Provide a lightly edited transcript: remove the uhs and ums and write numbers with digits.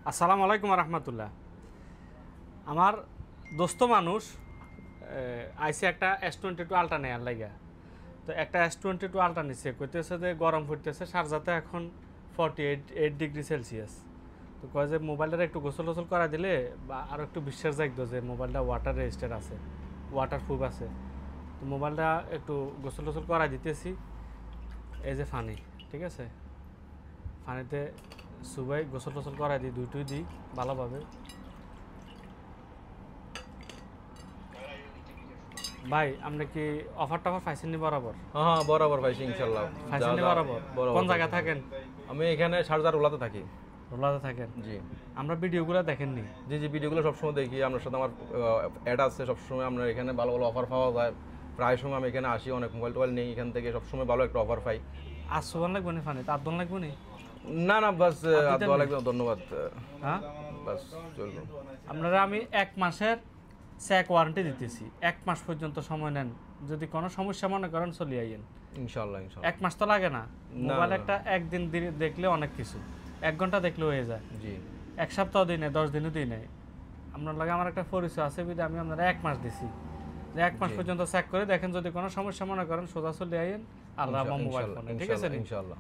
আসসালামু আলাইকুম রহমতুল্লাহ। আমার দোস্ত মানুষ আইসি একটা S22 আলট্রা নেয়ার লাগা। তো একটা S22 আলট্রা নিচ্ছে, কইতেছে যে গরম পড়তেছে শারজাতে এখন 48 ডিগ্রি সেলসিয়াস। তো কয় যে মোবাইলটা একটু গোসল টোসল করা দিলে বা আরও একটু বিশ্বাস জাগতো যে মোবাইলটা ওয়াটার রেজিস্টার আছে, ওয়াটার প্রুফ আছে। তো মোবাইলটা একটু গোসল টোসল করা দিতেছি। এই যে ফানি, ঠিক আছে, ফানিতে সুবাই গোসল টোসল করাই দিই, দুইটুই দিই ভালোভাবে। ভাই আপনি কি অফার টফার পাইছেন নি বরাবর? হ্যাঁ বরাবর পাইছি ইনশাআল্লাহ। পাইছেন নি বরাবর? কোন জায়গা থাকেন? আমি এখানে শারজার রোলাতে থাকি। রোলাতে থাকেন? জি। আমরা ভিডিওগুলো দেখেননি? জি জি, ভিডিওগুলো সবসময় দেখি, আপনার সাথে আমার অ্যাড আছে সবসময়। আপনার এখানে ভালো ভালো অফার পাওয়া যায়, প্রায় সময় আমি এখানে আসি, অনেক মোবাইল টোবাইল নেই এখান থেকে, সবসময় ভালো একটা অফার পাই। আর সুবান লাগবে না ফানি? তার দন লাগবে না? না না, বাস দেওয়া লাগবে, ধন্যবাদ। হ্যাঁ বাস চলবে। আপনারা আমি 1 মাসের চেক ওয়ারেন্টি দিতেছি, 1 মাস পর্যন্ত সময় নেন। যদি কোনো সমস্যা মনে করেন চলে আইয়েন ইনশাআল্লাহ ইনশাআল্লাহ। 1 মাস তো লাগে না, মোবাইল একটা একদিন দেখলে অনেক কিছু, 1 ঘন্টা দেখলে হয়ে যায়। জি। 1 সপ্তাহ দিই নেই, 10 দিনও দিই নেই। আপনার লাগে আমার একটা পরিচয় আছে বিধে আমি আপনারা 1 মাস দিছি, যে 1 মাস পর্যন্ত চেক করে দেখেন, যদি কোনো সমস্যা মনে করেন সোজা চলে আইয়েন আল্লাহ মোবাইল ফোনে, ঠিক আছে? ইনশাআল্লাহ।